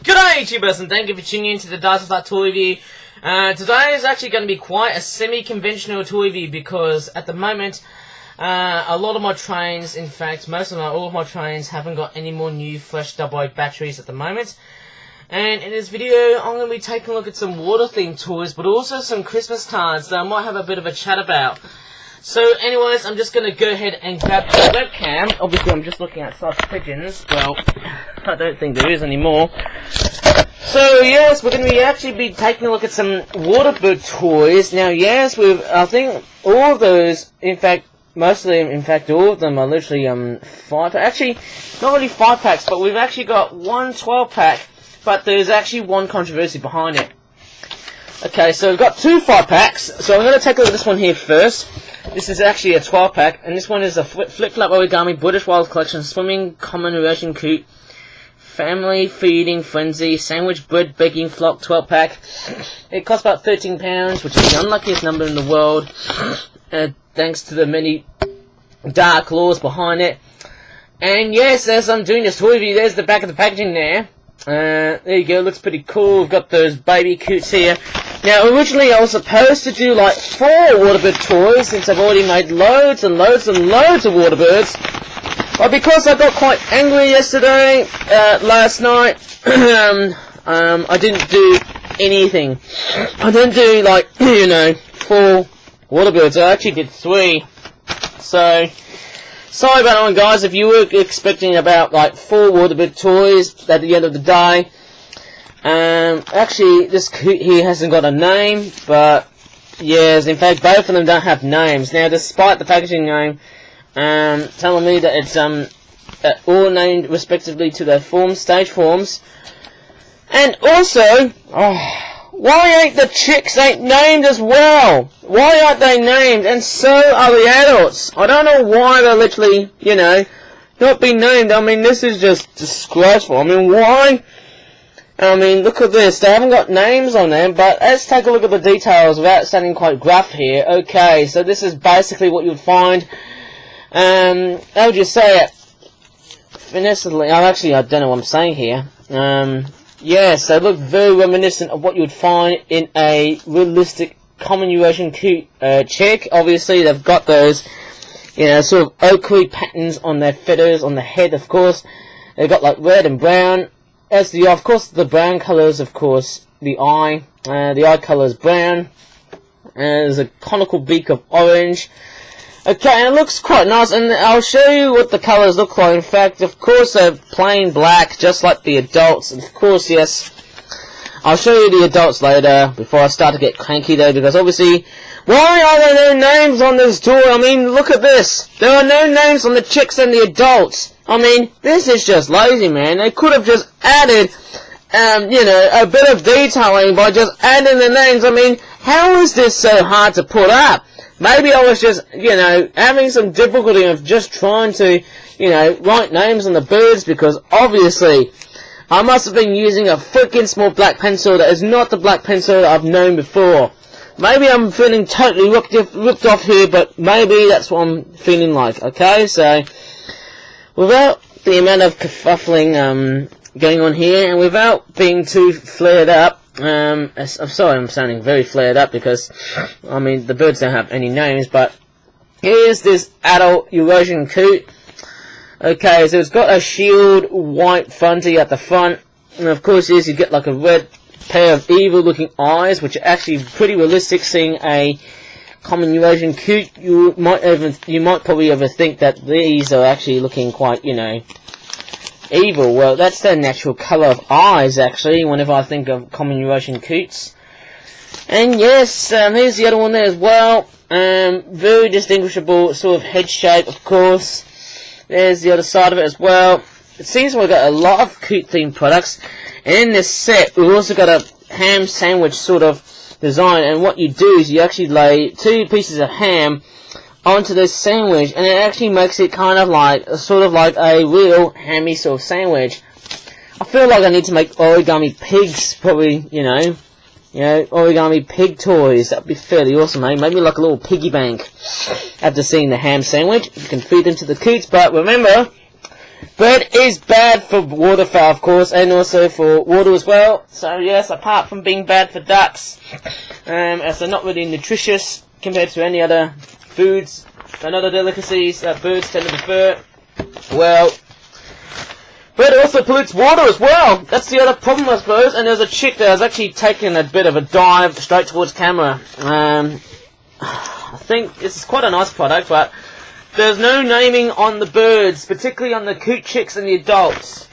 G'day YouTubers, and thank you for tuning in to the Dice Flat toy review. Today is actually going to be quite a semi-conventional toy review because at the moment a lot of my trains, in fact all of my trains haven't got any more new fresh AA batteries at the moment. And in this video I'm going to be taking a look at some water themed toys, but also some Christmas cards that I might have a bit of a chat about. So anyways, I'm just going to go ahead and grab the webcam. Obviously I'm just looking at such pigeons. Well, I don't think there is anymore. So yes, we're going to actually be taking a look at some waterbird toys. Now yes, I think all of those, in fact all of them are literally 5, actually not really 5 packs, but we've actually got one 12 pack, but there's actually one controversy behind it. Okay, so we've got two 5 packs, so I'm going to take a look at this one here first. This is actually a 12 pack, and this one is a flip-flap origami British Wild Collection swimming common Eurasian Coot family feeding frenzy sandwich bread baking flock 12 pack. It costs about £13, which is the unluckiest number in the world, thanks to the many dark laws behind it. And yes, as I'm doing this toy review, there's the back of the packaging there. There you go, looks pretty cool. We've got those baby Coots here. Now, originally I was supposed to do like 4 waterbird toys, since I've already made loads and loads and loads of waterbirds. But because I got quite angry yesterday, last night, I didn't do anything. I didn't do, like, 4 waterbirds. I actually did 3. So, sorry about that one, guys. If you were expecting about, like, 4 waterbird toys at the end of the day. Actually, this Coot here hasn't got a name, but yes, in fact, both of them don't have names. Now, despite the packaging name telling me that it's all named respectively to their stage forms, and also, why ain't the chicks named as well? Why aren't they named? And so are the adults. I don't know why they're literally, not being named. I mean, this is just disgraceful. I mean, why? I mean, look at this. They haven't got names on them, but let's take a look at the details without sounding quite gruff here. Okay, so this is basically what you'd find. How would you say it? Finessively. I don't know what I'm saying here. Yes, they look very reminiscent of what you would find in a realistic common Eurasian Coot chick. Obviously, they've got those, sort of ochre patterns on their feathers, on the head, of course. They've got like red and brown. As of course, the brown colours, of course, the eye colour is brown. There's a conical beak of orange. Okay, and it looks quite nice, and I'll show you what the colours look like. In fact, of course, they're plain black, just like the adults. And of course, yes, I'll show you the adults later, before I start to get cranky though, because obviously, why are there no names on this toy? I mean, look at this. There are no names on the chicks and the adults. I mean, this is just lazy, man. They could have just added, a bit of detailing by just adding the names. I mean, how is this so hard to put up? Maybe I was just, having some difficulty of just trying to, write names on the birds, because obviously I must have been using a freaking small black pencil that is not the black pencil that I've known before. Maybe I'm feeling totally ripped off here, but maybe that's what I'm feeling like, okay? So, without the amount of kerfuffling going on here, and without being too flared up, I'm sorry I'm sounding very flared up because, I mean, the birds don't have any names, but here's this adult Eurasian Coot. Okay, so it's got a shield white fronty at the front, and of course you get like a red pair of evil looking eyes, which are actually pretty realistic. Seeing a common Eurasian Coot, you might probably ever think that these are actually looking quite, evil. Well, that's their natural colour of eyes, actually, whenever I think of common Eurasian Coots. And yes, here's the other one there as well. Very distinguishable sort of head shape, of course. There's the other side of it as well. It seems we've got a lot of Coot themed products. And in this set, we've also got a ham sandwich sort of design. And what you do is you actually lay 2 pieces of ham onto this sandwich, and it actually makes it kind of like a real hammy sort of sandwich. I feel like I need to make origami pigs, probably, origami pig toys. That'd be fairly awesome, eh? Maybe like a little piggy bank after seeing the ham sandwich. You can feed them to the Coots, but remember, But is bad for waterfowl, of course, and also for water as well. So yes, apart from being bad for ducks, as they're not really nutritious compared to any other foods and other delicacies that birds tend to prefer, well, but it also pollutes water as well. That's the other problem, I suppose. And there's a chick that was actually taking a bit of a dive straight towards camera. I think this is quite a nice product, but there's no naming on the birds, particularly on the coot chicks and the adults.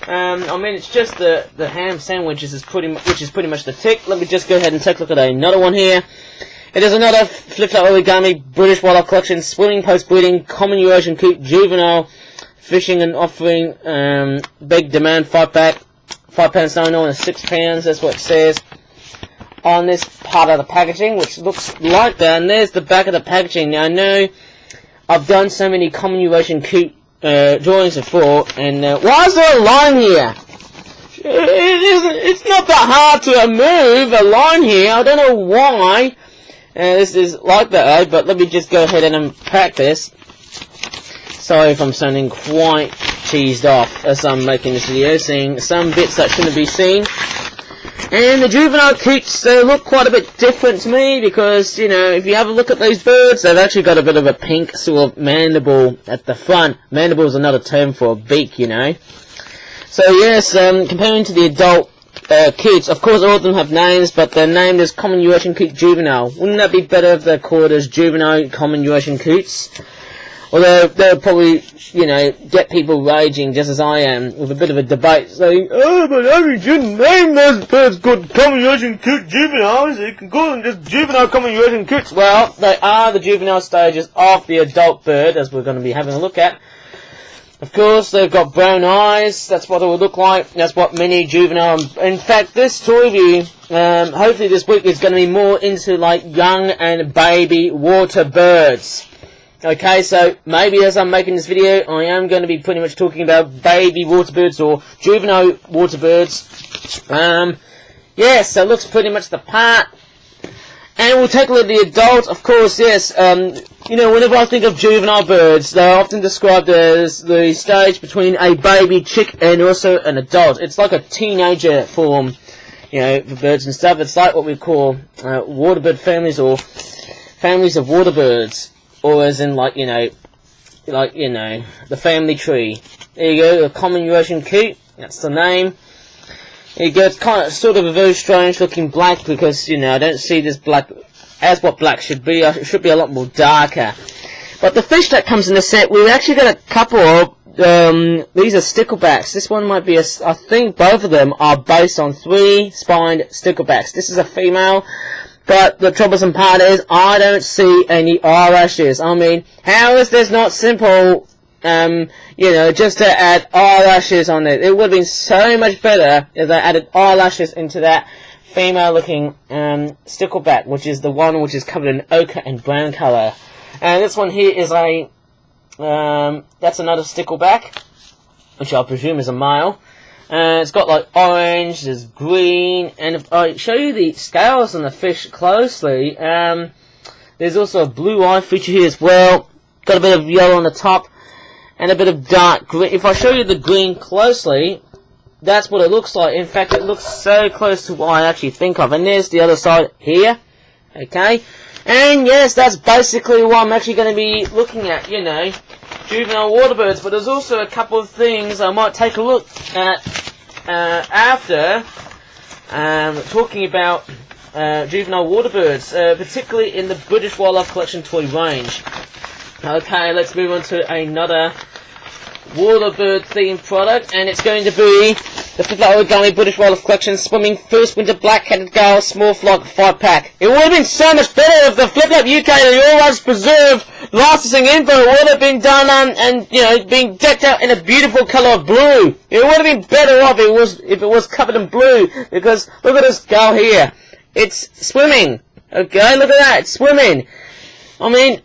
I mean, it's just the ham sandwiches which is pretty much the tick. Let me just go ahead and take a look at another one here. It is another flip-flop origami British wildlife collection, swimming, post-breeding, common Eurasian coot, juvenile, fishing and offering, big demand, 5-pack, 5 pounds 99 and 6 pounds. That's what it says on this part of the packaging, which looks like that. And there's the back of the packaging. Now I know I've done so many common Eurasian coot drawings before, and why is there a line here? It's not that hard to move a line here. I don't know why this is like that, but let me just go ahead and unpack this. Sorry if I'm sounding quite cheesed off as I'm making this video, seeing some bits that shouldn't be seen. And the juvenile coots, they look quite a bit different to me because, you know, if you have a look at these birds, they've actually got a bit of a pink sort of mandible at the front. Mandible is another term for a beak, you know. So yes, comparing to the adult coots, of course all of them have names, but they're named as common Eurasian coot juvenile. Wouldn't that be better if they're called as juvenile common Eurasian coots? Although they'll probably, you know, get people raging just as I am with a bit of a debate saying, oh, but how you shouldn't name those birds called common Eurasian coot juveniles, you can call them just juvenile common Eurasian coots. Well, they are the juvenile stages of the adult bird, as we're going to be having a look at. Of course, they've got brown eyes, that's what it would look like, that's what many juvenile, in fact, this toy review, hopefully this week is going to be more into like young and baby water birds. Okay, so maybe as I'm making this video, I am going to be pretty much talking about baby water birds or juvenile water birds. Yes, so it looks pretty much the part. And we'll take a look at the adults, of course, yes. You know, whenever I think of juvenile birds, they're often described as the stage between a baby chick and also an adult. It's like a teenager form, you know, for birds and stuff. It's like what we call water bird families or families of water birds. Or as in, like, you know, the family tree. There you go, a common Eurasian coot, that's the name. There you go, it's kind of, sort of a very strange looking black, because, you know, I don't see this black as what black should be. It should be a lot more darker. But the fish that comes in the set, we've actually got a couple of, these are sticklebacks. This one might be I think both of them are based on 3-spined sticklebacks. This is a female. But the troublesome part is, I don't see any eyelashes. I mean, how is this not simple, you know, just to add eyelashes on it? It would have been so much better if they added eyelashes into that female-looking stickleback, which is the one which is covered in ochre and brown colour. And this one here is a, that's another stickleback, which I presume is a male. It's got like orange, there's green, and if I show you the scales on the fish closely, there's also a blue eye feature here as well. Got a bit of yellow on the top, and a bit of dark green. If I show you the green closely, that's what it looks like. In fact, it looks so close to what I actually think of. And there's the other side here, okay? And yes, that's basically what I'm actually going to be looking at, you know, juvenile water birds. But there's also a couple of things I might take a look at after talking about juvenile water birds, particularly in the British Wildlife Collection toy range. Okay, let's move on to another water bird themed product, and it's going to be the flip-flop origami British Wildlife Collection Swimming First Winter Black-Headed Gull Small Flock 5-pack. It would have been so much better if the flip-flop UK that always preserved licensing info would have been done and you know, being decked out in a beautiful colour of blue. It would have been better off if it was covered in blue, because look at this gull here. It's swimming. Okay, look at that, it's swimming. I mean,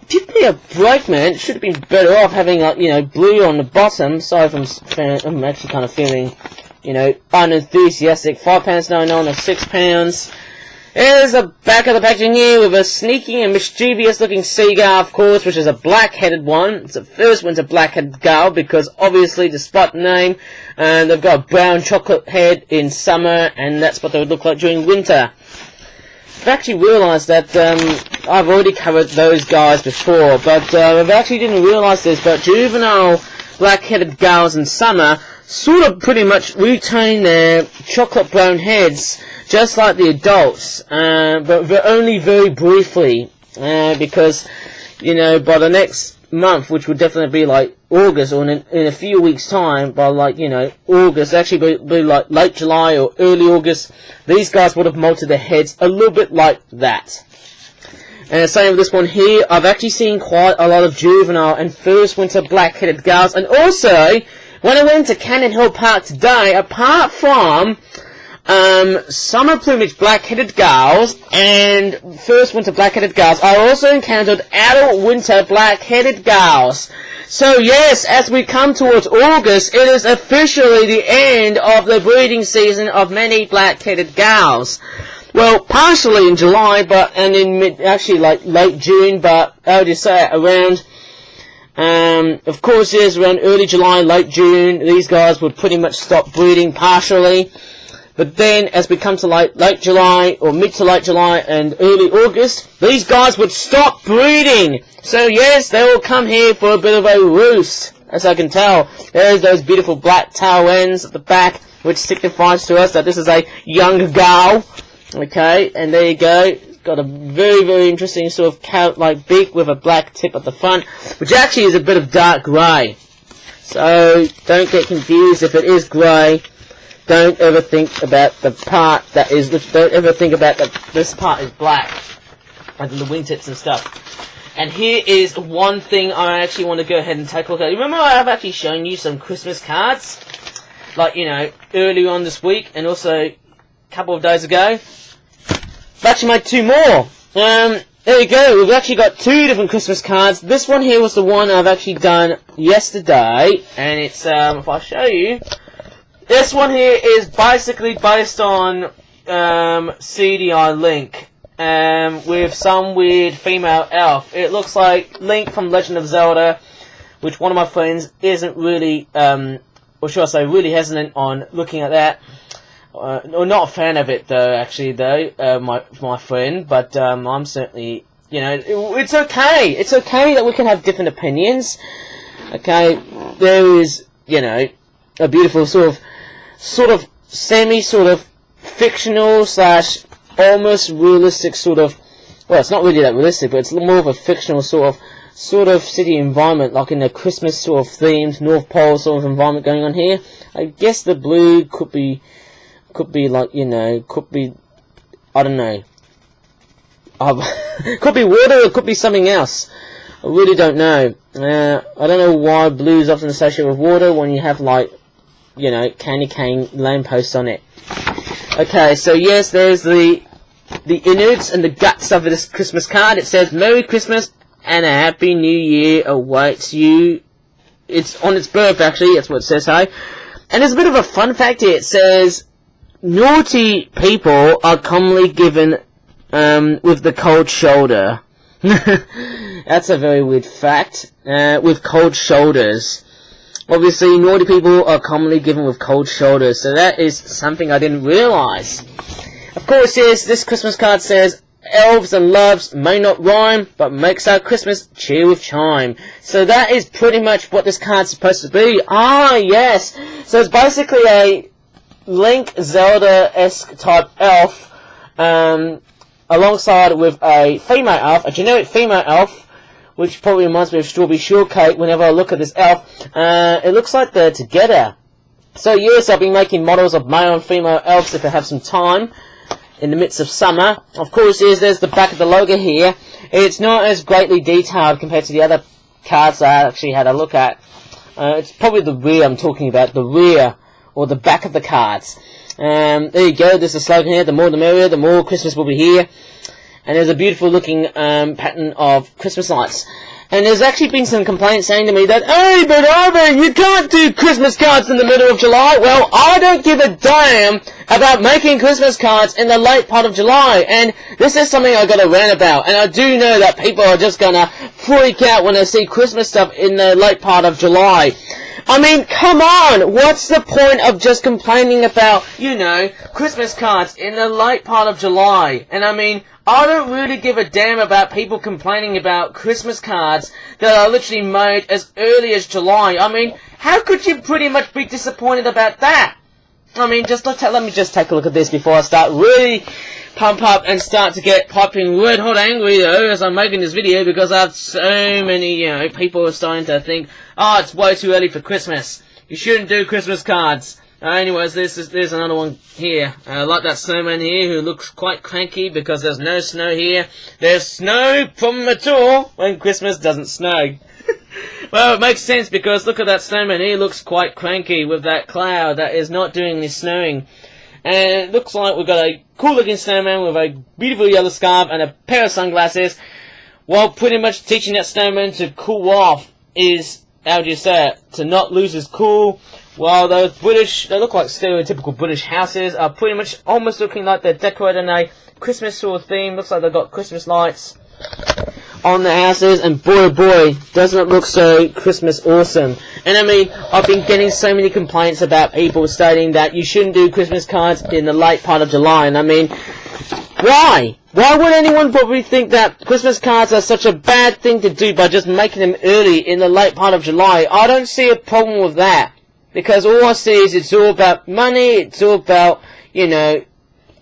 give me a break, man. It should have been better off having, like, you know, blue on the bottom. Sorry if I'm actually kind of feeling, you know, unenthusiastic. £5.99 or £6. Here's the back of the packaging here with a sneaky and mischievous looking seagull, of course, which is a black-headed one. It's the first one's a black-headed gull because obviously, despite the name, they've got a brown chocolate head in summer, and that's what they would look like during winter. I've actually realised that I've already covered those guys before, but I actually didn't realise this, but juvenile black-headed gulls in summer sort of pretty much retain their chocolate brown heads just like the adults, but only very briefly, because, you know, by the next month, which would definitely be like August, or in a few weeks' time, by like, you know, August, actually be like late July or early August, these guys would have molted their heads a little bit like that. And same with this one here, I've actually seen quite a lot of juvenile and first winter black-headed gulls, and also, when I went to Cannon Hill Park today, apart from summer plumage black-headed gulls and first winter black-headed gulls, I also encountered adult winter black-headed gulls. So yes, as we come towards August, it is officially the end of the breeding season of many black-headed gulls. Well, partially in July, and in actually like late June, but I would just say around, of course, yes, around early July, late June, these guys would pretty much stop breeding partially. But then, as we come to late July, or mid to late July, and early August, these guys would stop breeding. So yes, they will come here for a bit of a roost, as I can tell. There's those beautiful black tail ends at the back, which signifies to us that this is a young gull. Okay, and there you go. Got a very, very interesting sort of carrot-like beak with a black tip at the front, which actually is a bit of dark grey. So, don't get confused if it is grey. Don't ever think about the part that is, don't ever think about that this part is black, as in the wingtips and stuff. And here is one thing I actually want to go ahead and take a look at. Remember I've actually shown you some Christmas cards? Like, you know, earlier on this week, and also a couple of days ago. I've actually made two more. There you go, we've actually got two different Christmas cards. This one here was the one I've actually done yesterday, and it's, if I show you, this one here is basically based on CDI Link, with some weird female elf. It looks like Link from Legend of Zelda, which one of my friends isn't really, or should I say, really hesitant on looking at that. Or not a fan of it though, actually though, my friend, but I'm certainly, you know, it's okay. It's okay that we can have different opinions. Okay, there is, you know, a beautiful sort of fictional / almost realistic sort of, well, it's not really that realistic, but it's more of a fictional sort of city environment, like in a Christmas sort of themed North Pole sort of environment going on here. I guess the blue could be like, you know, could be, I don't know, could be water, or it could be something else. I really don't know. I don't know why blue is often associated with water when you have, like, you know, candy cane lampposts on it. Okay, so yes, there's the innards and the guts of this Christmas card. It says, Merry Christmas and a Happy New Year awaits you. It's on its birth, actually, that's what it says, hey? And there's a bit of a fun fact here. It says, naughty people are commonly given with the cold shoulder. That's a very weird fact. With cold shoulders. Obviously, naughty people are commonly given with cold shoulders, so that is something I didn't realise. Of course, yes, this Christmas card says, Elves and loves may not rhyme, but makes our Christmas cheer with chime. So that is pretty much what this card's supposed to be. Ah, yes. So it's basically a Link Zelda-esque type elf, alongside with a female elf, a generic female elf, which probably reminds me of Strawberry Shortcake whenever I look at this elf. It looks like they're together. So yes, I'll be making models of male and female elves if I have some time in the midst of summer. Of course, yes, there's the back of the logo here. It's not as greatly detailed compared to the other cards I actually had a look at. It's probably the rear I'm talking about, the rear or the back of the cards. There you go, there's the slogan here, the more the merrier, the more Christmas will be here. And there's a beautiful looking pattern of Christmas lights. And there's actually been some complaints saying to me that, hey, but Ivan, you can't do Christmas cards in the middle of July. Well, I don't give a damn about making Christmas cards in the late part of July. And this is something I gotta rant about. And I do know that people are just gonna freak out when they see Christmas stuff in the late part of July. I mean, come on! What's the point of just complaining about, you know, Christmas cards in the late part of July? And I mean, I don't really give a damn about people complaining about Christmas cards that are literally made as early as July. I mean, how could you pretty much be disappointed about that? I mean, just let me just take a look at this before I start really pump up and start to get piping red hot angry though as I'm making this video, because I have so many, you know, people are starting to think, oh, it's way too early for Christmas. You shouldn't do Christmas cards. Anyways, there's another one here. Like that snowman here who looks quite cranky because there's no snow here. There's no problem at all when Christmas doesn't snow. Well, it makes sense because look at that snowman. He looks quite cranky with that cloud that is not doing any snowing. And it looks like we've got a cool looking snowman with a beautiful yellow scarf and a pair of sunglasses, while pretty much teaching that snowman to cool off is, how do you say it, to not lose his cool. While those British, they look like stereotypical British houses, are pretty much almost looking like they're decorated in a Christmas sort of theme. Looks like they've got Christmas lights on the houses, and boy oh boy, doesn't it look so Christmas awesome. And I mean, I've been getting so many complaints about people stating that you shouldn't do Christmas cards in the late part of July, and I mean, why? Why would anyone probably think that Christmas cards are such a bad thing to do by just making them early in the late part of July? I don't see a problem with that, because all I see is it's all about money, it's all about, you know,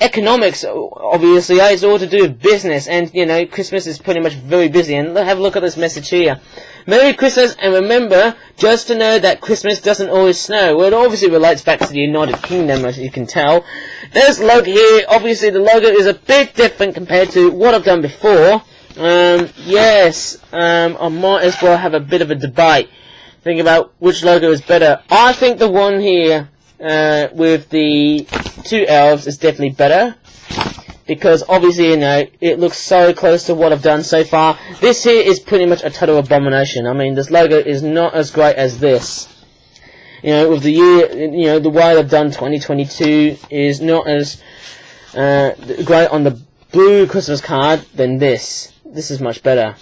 economics, obviously. It's all to do with business, and, you know, Christmas is pretty much very busy. And have a look at this message here. Merry Christmas, and remember, just to know that Christmas doesn't always snow. Well, it obviously relates back to the United Kingdom, as you can tell. There's logo here. Obviously, the logo is a bit different compared to what I've done before. Yes, I might as well have a bit of a debate. Think about which logo is better. I think the one here with the two elves is definitely better, because obviously, you know, it looks so close to what I've done so far. This here is pretty much a total abomination. I mean, this logo is not as great as this. You know, with the year, you know, the way they've done 2022 is not as great on the blue Christmas card than this. This is much better.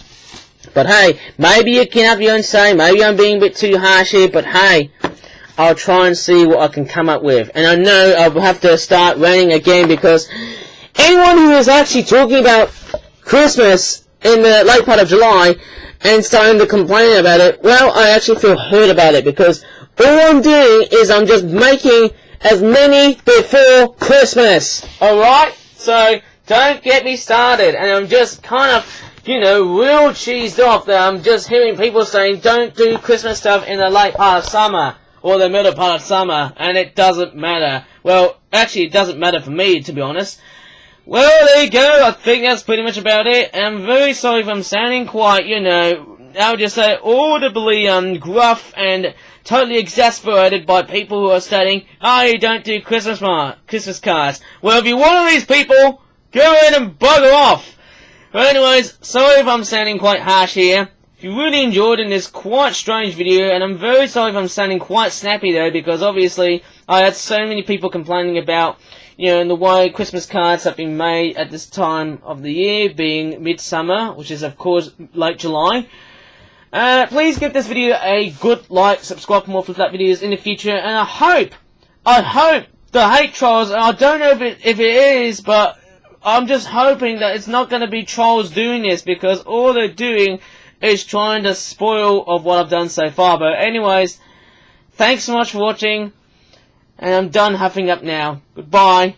But hey, maybe you can have your own say. Maybe I'm being a bit too harsh here, but hey, I'll try and see what I can come up with. And I know I'll have to start ranting again, because anyone who is actually talking about Christmas in the late part of July and starting to complain about it, well, I actually feel hurt about it, because all I'm doing is I'm just making as many before Christmas. Alright? So, don't get me started. And I'm just kind of, you know, real cheesed off that I'm just hearing people saying don't do Christmas stuff in the late part of summer or the middle part of summer, and it doesn't matter. Well, actually, it doesn't matter for me, to be honest. Well, there you go. I think that's pretty much about it. And I'm very sorry if I'm sounding quite, you know, I would just say audibly gruff and totally exasperated by people who are stating, oh, you don't do Christmas cards. Well, if you're one of these people, go ahead and bugger off. But anyways, sorry if I'm sounding quite harsh here. If you really enjoyed in this quite strange video, and I'm very sorry if I'm sounding quite snappy though, because obviously I had so many people complaining about, you know, the way Christmas cards have been made at this time of the year, being midsummer, which is of course late July. Please give this video a good like, subscribe for more Flip videos in the future, and I hope the hate trolls, and I don't know if it is, but I'm just hoping that it's not going to be trolls doing this, because all they're doing is trying to spoil of what I've done so far. But anyways, thanks so much for watching, and I'm done huffing up now. Goodbye.